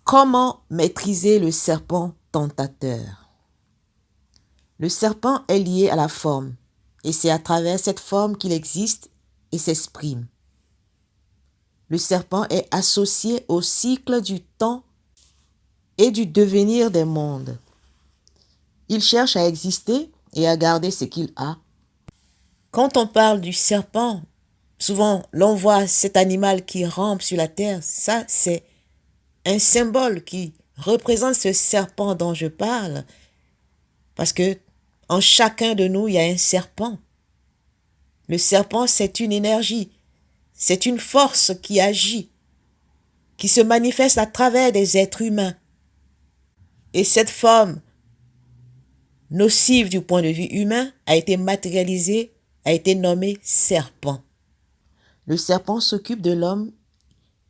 Comment maîtriser le serpent tentateur? Le serpent est lié à la forme, et c'est à travers cette forme qu'il existe et s'exprime. Le serpent est associé au cycle du temps et du devenir des mondes. Il cherche à exister et à garder ce qu'il a. Quand on parle du serpent, souvent l'on voit cet animal qui rampe sur la terre. Ça, c'est un symbole qui représente ce serpent dont je parle. Parce que en chacun de nous, il y a un serpent. Le serpent, c'est une énergie. C'est une force qui agit, qui se manifeste à travers des êtres humains. Et cette forme nocive du point de vue humain a été matérialisée, a été nommée serpent. Le serpent s'occupe de l'homme,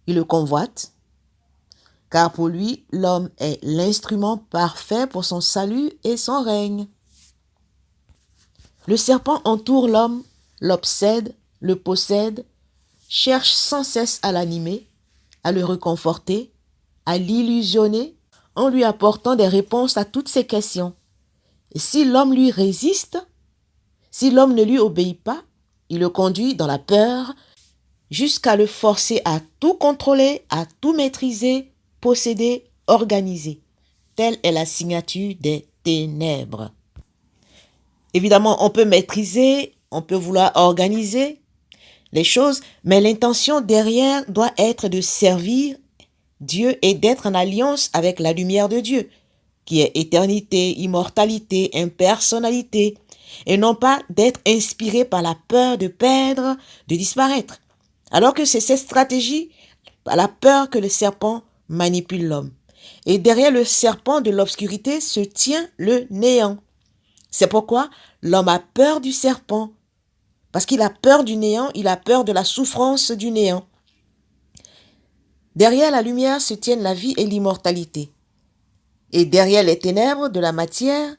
il le convoite, car pour lui, l'homme est l'instrument parfait pour son salut et son règne. Le serpent entoure l'homme, l'obsède, le possède, cherche sans cesse à l'animer, à le réconforter, à l'illusionner, en lui apportant des réponses à toutes ses questions. Et si l'homme lui résiste, si l'homme ne lui obéit pas, il le conduit dans la peur, jusqu'à le forcer à tout contrôler, à tout maîtriser, posséder, organiser. Telle est la signature des ténèbres. Évidemment, on peut maîtriser, on peut vouloir organiser les choses, mais l'intention derrière doit être de servir Dieu et d'être en alliance avec la lumière de Dieu, qui est éternité, immortalité, impersonnalité, et non pas d'être inspiré par la peur de perdre, de disparaître. Alors que c'est cette stratégie, par la peur que le serpent manipule l'homme. Et derrière le serpent de l'obscurité se tient le néant. C'est pourquoi l'homme a peur du serpent. Parce qu'il a peur du néant, il a peur de la souffrance du néant. Derrière la lumière se tiennent la vie et l'immortalité. Et derrière les ténèbres de la matière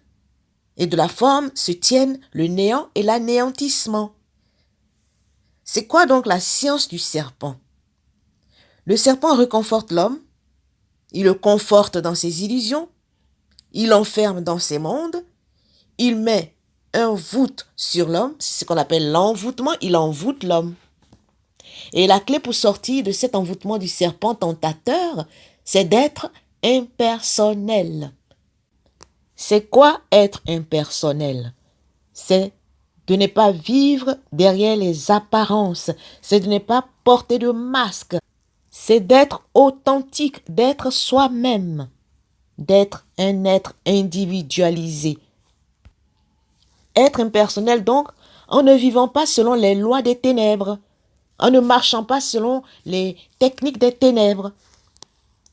et de la forme se tiennent le néant et l'anéantissement. C'est quoi donc la science du serpent? Le serpent réconforte l'homme, il le conforte dans ses illusions, il l'enferme dans ses mondes, il met un voûte sur l'homme, c'est ce qu'on appelle l'envoûtement, il envoûte l'homme. Et la clé pour sortir de cet envoûtement du serpent tentateur, c'est d'être impersonnel. C'est quoi être impersonnel? C'est de ne pas vivre derrière les apparences, c'est de ne pas porter de masque, c'est d'être authentique, d'être soi-même, d'être un être individualisé. Être impersonnel donc, en ne vivant pas selon les lois des ténèbres, en ne marchant pas selon les techniques des ténèbres.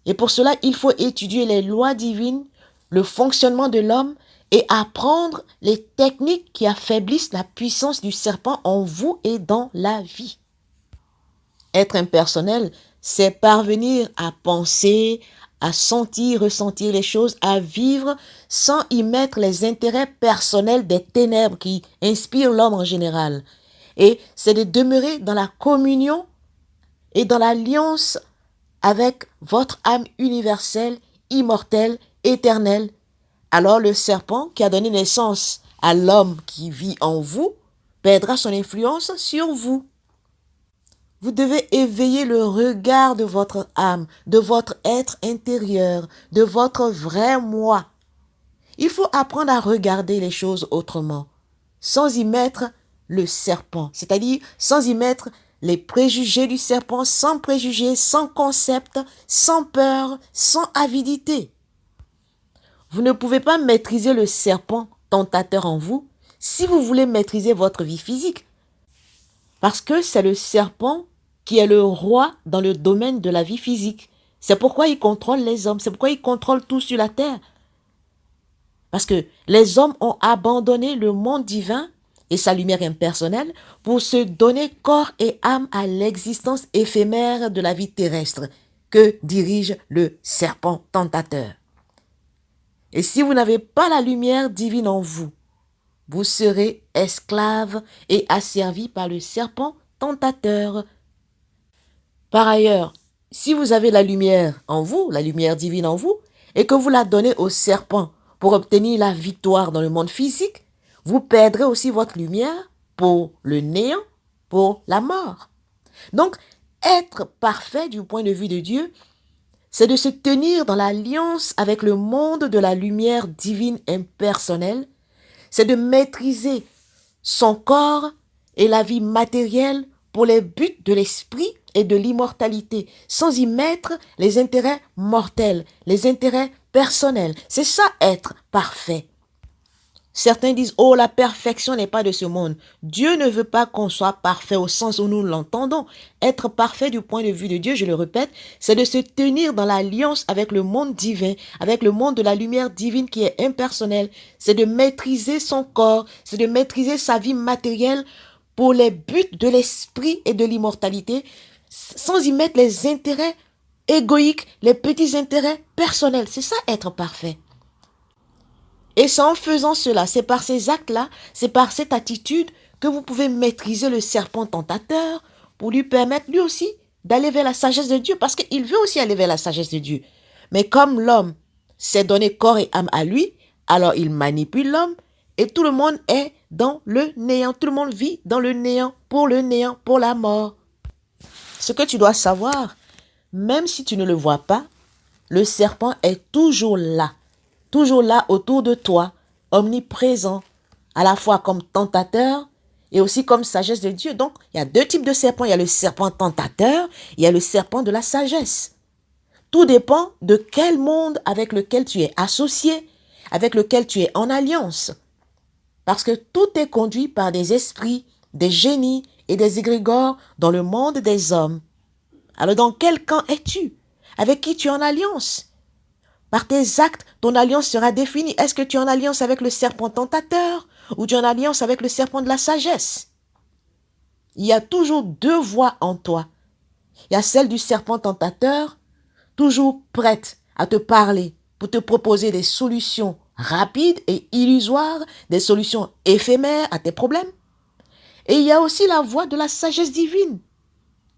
Et pour cela, il faut étudier les lois divines, le fonctionnement de l'homme et apprendre les techniques qui affaiblissent la puissance du serpent en vous et dans la vie. Être impersonnel, c'est parvenir à penser, à sentir, ressentir les choses, à vivre sans y mettre les intérêts personnels des ténèbres qui inspirent l'homme en général. Et c'est de demeurer dans la communion et dans l'alliance avec votre âme universelle, immortelle, éternelle. Alors le serpent qui a donné naissance à l'homme qui vit en vous perdra son influence sur vous. Vous devez éveiller le regard de votre âme, de votre être intérieur, de votre vrai moi. Il faut apprendre à regarder les choses autrement, sans y mettre le serpent, c'est-à-dire sans y mettre les préjugés du serpent, sans préjugés, sans concept, sans peur, sans avidité. Vous ne pouvez pas maîtriser le serpent tentateur en vous si vous voulez maîtriser votre vie physique. Parce que c'est le serpent qui est le roi dans le domaine de la vie physique. C'est pourquoi il contrôle les hommes, c'est pourquoi il contrôle tout sur la terre. Parce que les hommes ont abandonné le monde divin et sa lumière impersonnelle pour se donner corps et âme à l'existence éphémère de la vie terrestre que dirige le serpent tentateur. Et si vous n'avez pas la lumière divine en vous, vous serez esclave et asservi par le serpent tentateur. Par ailleurs, si vous avez la lumière en vous, la lumière divine en vous, et que vous la donnez au serpent pour obtenir la victoire dans le monde physique, vous perdrez aussi votre lumière pour le néant, pour la mort. Donc, être parfait du point de vue de Dieu, c'est de se tenir dans l'alliance avec le monde de la lumière divine impersonnelle, c'est de maîtriser son corps et la vie matérielle pour les buts de l'esprit et de l'immortalité, sans y mettre les intérêts mortels, les intérêts personnels. C'est ça être parfait. Certains disent, oh, la perfection n'est pas de ce monde. Dieu ne veut pas qu'on soit parfait au sens où nous l'entendons. Être parfait du point de vue de Dieu, je le répète, c'est de se tenir dans l'alliance avec le monde divin, avec le monde de la lumière divine qui est impersonnel. C'est de maîtriser son corps, c'est de maîtriser sa vie matérielle pour les buts de l'esprit et de l'immortalité, sans y mettre les intérêts égoïques, les petits intérêts personnels. C'est ça être parfait. Et c'est en faisant cela, c'est par ces actes-là, c'est par cette attitude que vous pouvez maîtriser le serpent tentateur pour lui permettre lui aussi d'aller vers la sagesse de Dieu, parce qu'il veut aussi aller vers la sagesse de Dieu. Mais comme l'homme s'est donné corps et âme à lui, alors il manipule l'homme et tout le monde est dans le néant. Tout le monde vit dans le néant, pour la mort. Ce que tu dois savoir, même si tu ne le vois pas, le serpent est toujours là autour de toi, omniprésent, à la fois comme tentateur et aussi comme sagesse de Dieu. Donc, il y a deux types de serpents. Il y a le serpent tentateur, il y a le serpent de la sagesse. Tout dépend de quel monde avec lequel tu es associé, avec lequel tu es en alliance. Parce que tout est conduit par des esprits, des génies et des égrégores dans le monde des hommes. Alors, dans quel camp es-tu? Avec qui tu es en alliance? Par tes actes, ton alliance sera définie. Est-ce que tu es en alliance avec le serpent tentateur ou tu es en alliance avec le serpent de la sagesse? Il y a toujours deux voix en toi. Il y a celle du serpent tentateur, toujours prête à te parler pour te proposer des solutions rapides et illusoires, des solutions éphémères à tes problèmes. Et il y a aussi la voix de la sagesse divine,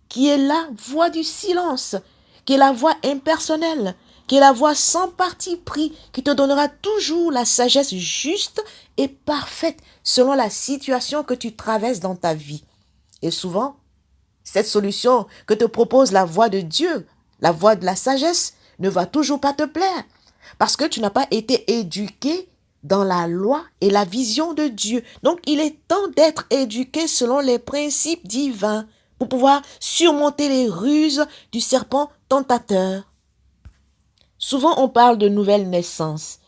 qui est la voix du silence, qui est la voix impersonnelle, qui est la voix sans parti pris, qui te donnera toujours la sagesse juste et parfaite selon la situation que tu traverses dans ta vie. Et souvent, cette solution que te propose la voix de Dieu, la voix de la sagesse, ne va toujours pas te plaire, parce que tu n'as pas été éduqué dans la loi et la vision de Dieu. Donc, il est temps d'être éduqué selon les principes divins pour pouvoir surmonter les ruses du serpent tentateur. Souvent, on parle de nouvelle naissance.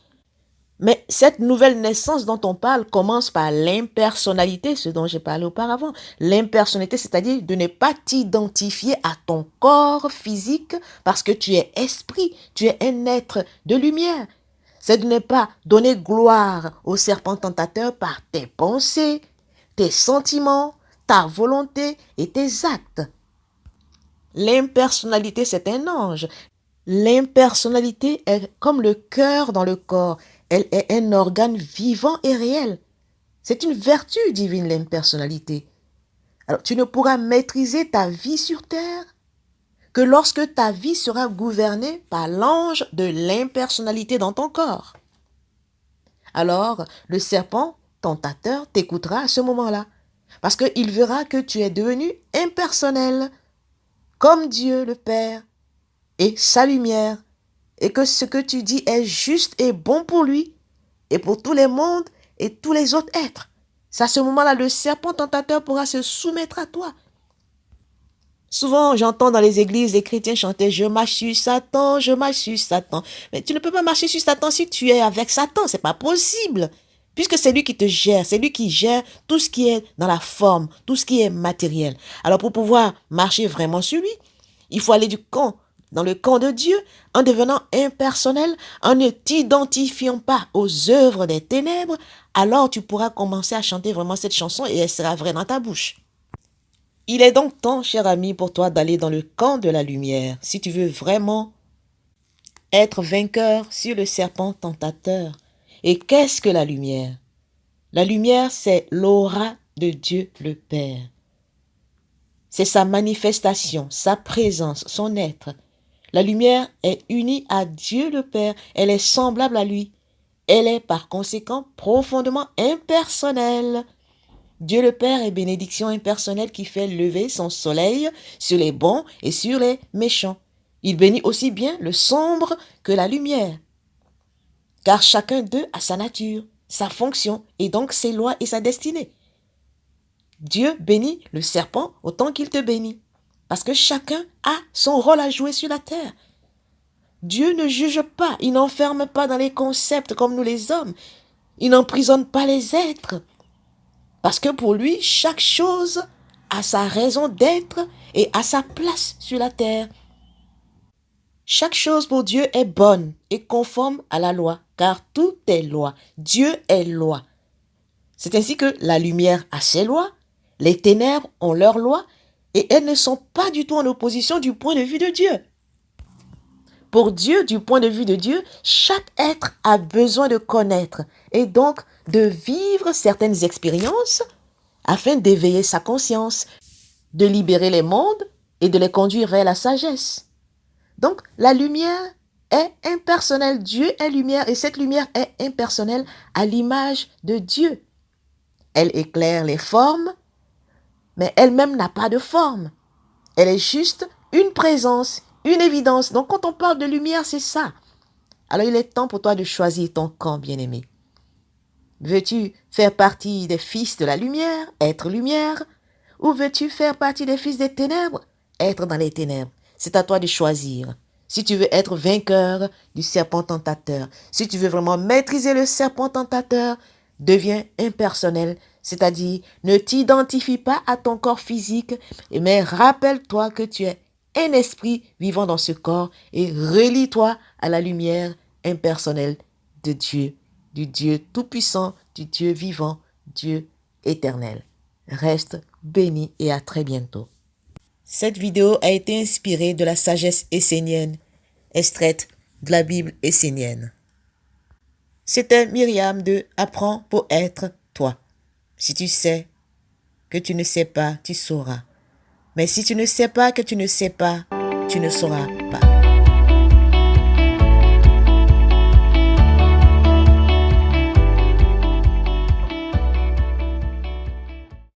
Mais cette nouvelle naissance dont on parle commence par l'impersonnalité, ce dont j'ai parlé auparavant. L'impersonnalité, c'est-à-dire de ne pas t'identifier à ton corps physique parce que tu es esprit, tu es un être de lumière. C'est de ne pas donner gloire au serpent tentateur par tes pensées, tes sentiments, ta volonté et tes actes. L'impersonnalité, c'est un ange. L'impersonnalité est comme le cœur dans le corps. Elle est un organe vivant et réel. C'est une vertu divine, l'impersonnalité. Alors, tu ne pourras maîtriser ta vie sur terre que lorsque ta vie sera gouvernée par l'ange de l'impersonnalité dans ton corps. Alors, le serpent tentateur t'écoutera à ce moment-là, parce qu'il verra que tu es devenu impersonnel, comme Dieu le Père et sa lumière, et que ce que tu dis est juste et bon pour lui, et pour tous les mondes et tous les autres êtres. C'est à ce moment-là, le serpent tentateur pourra se soumettre à toi. Souvent, j'entends dans les églises les chrétiens chanter « Je marche sur Satan, je marche sur Satan ». Mais tu ne peux pas marcher sur Satan si tu es avec Satan, c'est pas possible. Puisque c'est lui qui te gère, c'est lui qui gère tout ce qui est dans la forme, tout ce qui est matériel. Alors pour pouvoir marcher vraiment sur lui, il faut aller dans le camp de Dieu, en devenant impersonnel, en ne t'identifiant pas aux œuvres des ténèbres, alors tu pourras commencer à chanter vraiment cette chanson et elle sera vraie dans ta bouche. Il est donc temps, cher ami, pour toi d'aller dans le camp de la lumière, si tu veux vraiment être vainqueur sur le serpent tentateur. Et qu'est-ce que la lumière? La lumière, c'est l'aura de Dieu le Père. C'est sa manifestation, sa présence, son être. La lumière est unie à Dieu le Père. Elle est semblable à lui. Elle est par conséquent profondément impersonnelle. Dieu le Père est bénédiction impersonnelle qui fait lever son soleil sur les bons et sur les méchants. Il bénit aussi bien le sombre que la lumière. Car chacun d'eux a sa nature, sa fonction et donc ses lois et sa destinée. Dieu bénit le serpent autant qu'il te bénit. Parce que chacun a son rôle à jouer sur la terre. Dieu ne juge pas, il n'enferme pas dans les concepts comme nous les hommes. Il n'emprisonne pas les êtres. Parce que pour lui, chaque chose a sa raison d'être et a sa place sur la terre. Chaque chose pour Dieu est bonne et conforme à la loi, car tout est loi. Dieu est loi. C'est ainsi que la lumière a ses lois, les ténèbres ont leurs lois, et elles ne sont pas du tout en opposition du point de vue de Dieu. Pour Dieu, du point de vue de Dieu, chaque être a besoin de connaître et donc de vivre certaines expériences afin d'éveiller sa conscience, de libérer les mondes et de les conduire vers la sagesse. Donc, la lumière est impersonnelle. Dieu est lumière et cette lumière est impersonnelle à l'image de Dieu. Elle éclaire les formes, mais elle-même n'a pas de forme. Elle est juste une présence, une évidence. Donc, quand on parle de lumière, c'est ça. Alors, il est temps pour toi de choisir ton camp, bien-aimé. Veux-tu faire partie des fils de la lumière, être lumière, ou veux-tu faire partie des fils des ténèbres, être dans les ténèbres? C'est à toi de choisir. Si tu veux être vainqueur du serpent tentateur, si tu veux vraiment maîtriser le serpent tentateur, deviens impersonnel, c'est-à-dire ne t'identifie pas à ton corps physique, mais rappelle-toi que tu es un esprit vivant dans ce corps et relie-toi à la lumière impersonnelle de Dieu, du Dieu tout-puissant, du Dieu vivant, Dieu éternel. Reste béni et à très bientôt. Cette vidéo a été inspirée de la sagesse essénienne, extraite de la Bible essénienne. C'était Myriam de Apprends pour être toi. Si tu sais que tu ne sais pas, tu sauras. Mais si tu ne sais pas que tu ne sais pas, tu ne sauras pas.